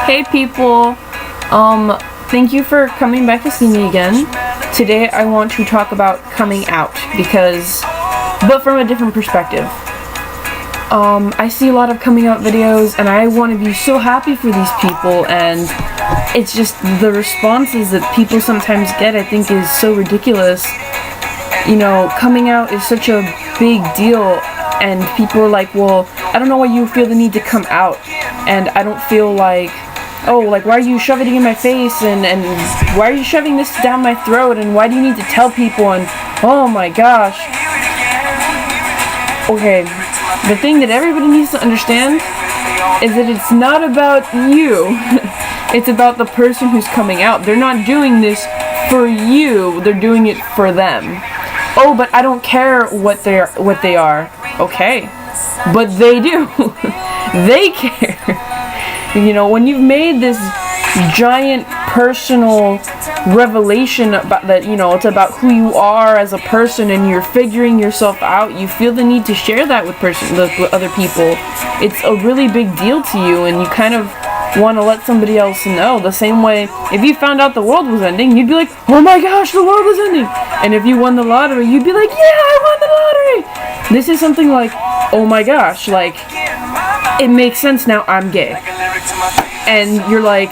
Hey people, thank you for coming back to see me again. Today I want to talk about coming out but from a different perspective. I see a lot of coming out videos and I want to be so happy for these people, and it's just the responses that people sometimes get I think is so ridiculous. You know, coming out is such a big deal and people are like, well, I don't know why you feel the need to come out, and I don't feel like, oh, like, why are you shoving it in my face, and why are you shoving this down my throat, and why do you need to tell people, and oh my gosh. Okay, the thing that everybody needs to understand is that it's not about you. It's about the person who's coming out. They're not doing this for you, they're doing it for them. Oh, but I don't care what they are. Okay, but they do. They care. You know, when you've made this giant personal revelation about that, you know, it's about who you are as a person and you're figuring yourself out, you feel the need to share that with other people. It's a really big deal to you, and you kind of want to let somebody else know. The same way, if you found out the world was ending, you'd be like, oh my gosh, the world was ending. And if you won the lottery, you'd be like, yeah, I won the lottery. This is something like, oh my gosh, like, it makes sense now, I'm gay. And you're like,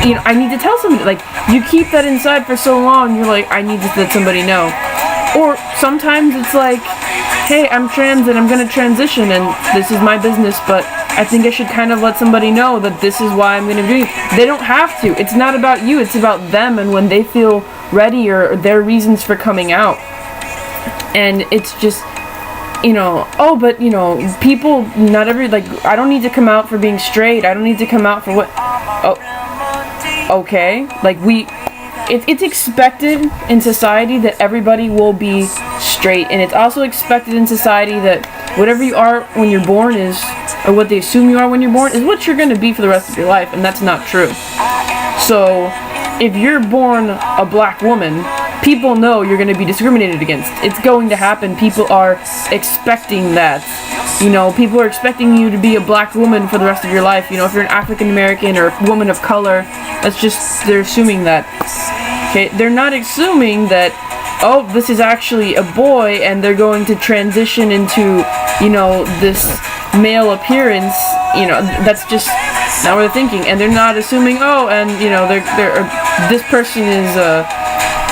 you know, I need to tell somebody. Like, you keep that inside for so long, you're like, I need to let somebody know. Or sometimes it's like, hey, I'm trans and I'm gonna transition and this is my business, but I think I should kind of let somebody know that this is why I'm gonna do it. They don't have to. It's not about you, it's about them and when they feel ready or their reasons for coming out. And it's just, you know, oh, but, you know, people, not every, like, I don't need to come out for being straight. I don't need to come out for what, oh, okay. Like, it's expected in society that everybody will be straight. And it's also expected in society that whatever you are when you're born is, or what they assume you are when you're born, is what you're going to be for the rest of your life. And that's not true. So, if you're born a black woman, people know you're going to be discriminated against. It's going to happen. People are expecting that. You know, people are expecting you to be a black woman for the rest of your life. You know, if you're an African American or a woman of color, that's just, they're assuming that. Okay, they're not assuming that, oh, this is actually a boy and they're going to transition into, you know, this male appearance. You know, that's just not what they're thinking. And they're not assuming, oh, and, you know, this person is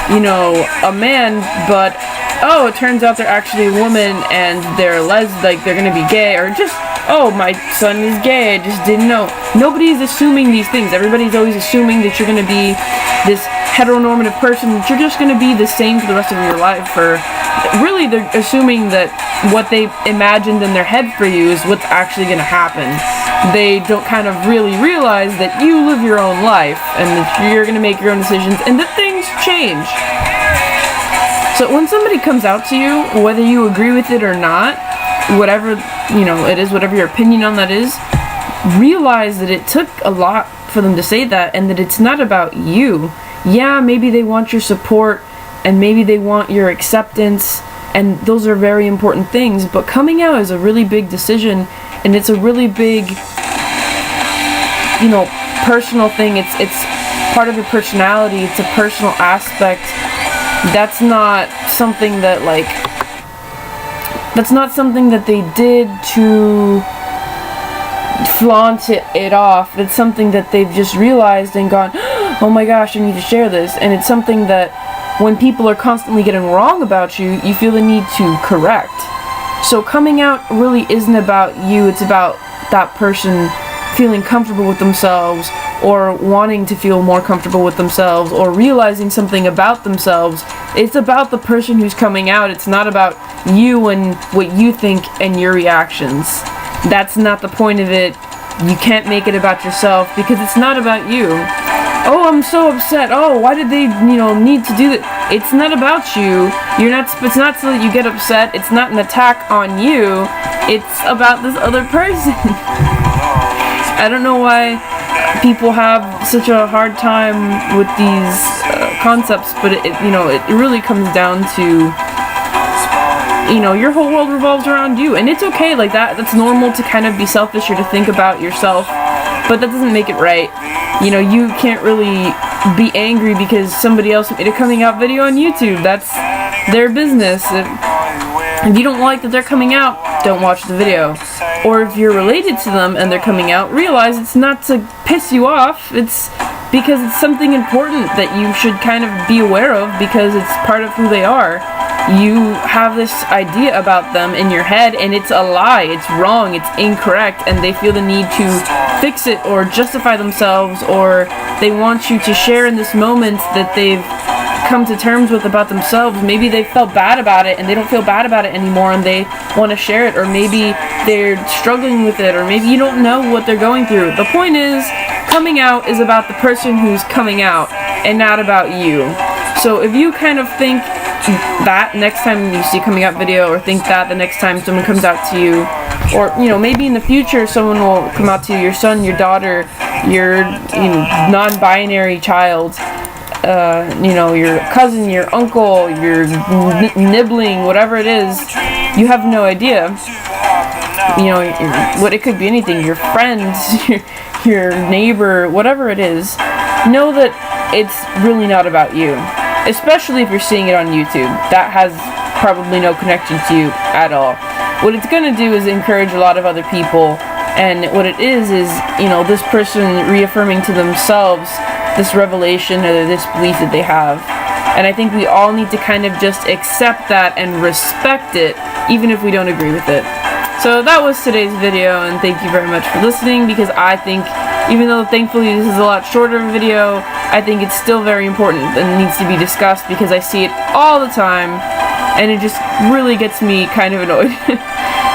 you know, a man, but oh, it turns out they're actually a woman and they're like they're gonna be gay, or just, oh, my son is gay, I just didn't know. Nobody's assuming these things. Everybody's always assuming that you're gonna be this heteronormative person, that you're just gonna be the same for the rest of your life. Or really, they're assuming that what they imagined in their head for you is what's actually gonna happen. They don't kind of really realize that you live your own life and that you're going to make your own decisions and that things change. So when somebody comes out to you, whether you agree with it or not, whatever, you know, it is, whatever your opinion on that is, realize that it took a lot for them to say that, and that it's not about you. Yeah, maybe they want your support and maybe they want your acceptance, and those are very important things, but coming out is a really big decision. And it's a really big, you know, personal thing. It's part of your personality. It's a personal aspect. That's not something that, like, that's not something that they did to flaunt it off. It's something that they've just realized and gone, oh my gosh, I need to share this. And it's something that when people are constantly getting wrong about you, you feel the need to correct. So coming out really isn't about you, it's about that person feeling comfortable with themselves, or wanting to feel more comfortable with themselves, or realizing something about themselves. It's about the person who's coming out. It's not about you and what you think and your reactions. That's not the point of it. You can't make it about yourself because it's not about you. Oh, I'm so upset. Oh, why did they, you know, need to do that? It's not about you. It's not so that you get upset. It's not an attack on you. It's about this other person. I don't know why people have such a hard time with these concepts, but it really comes down to, you know, your whole world revolves around you, and it's okay, like that's normal to kind of be selfish or to think about yourself but that doesn't make it right. You know, you can't really be angry because somebody else made a coming out video on YouTube. That's their business. If you don't like that they're coming out, don't watch the video. Or if you're related to them and they're coming out, realize it's not to piss you off, it's because it's something important that you should kind of be aware of because it's part of who they are. You have this idea about them in your head and it's a lie, it's wrong, it's incorrect, and they feel the need to fix it or justify themselves, or they want you to share in this moment that they've come to terms with about themselves. Maybe they felt bad about it and they don't feel bad about it anymore and they want to share it, or maybe they're struggling with it, or maybe you don't know what they're going through. The point is, coming out is about the person who's coming out and not about you. So if you kind of think that next time you see a coming out video, or think that the next time someone comes out to you, or you know, maybe in the future someone will come out to you, your son, your daughter, your non-binary child, you know, your cousin, your uncle, your nibbling, whatever it is, you have no idea. You know, what it could be anything, your friends, your neighbor, whatever it is. Know that it's really not about you, especially if you're seeing it on YouTube. That has probably no connection to you at all. What it's gonna do is encourage a lot of other people, and what it is, you know, this person reaffirming to themselves this revelation or this belief that they have. And I think we all need to kind of just accept that and respect it, even if we don't agree with it. So that was today's video, and thank you very much for listening, because I think, even though thankfully this is a lot shorter of a video, I think it's still very important and needs to be discussed because I see it all the time and it just really gets me kind of annoyed.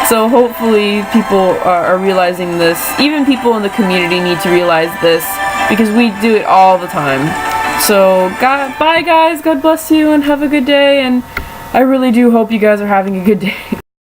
So hopefully people are realizing this. Even people in the community need to realize this because we do it all the time. So bye guys, God bless you and have a good day, and I really do hope you guys are having a good day.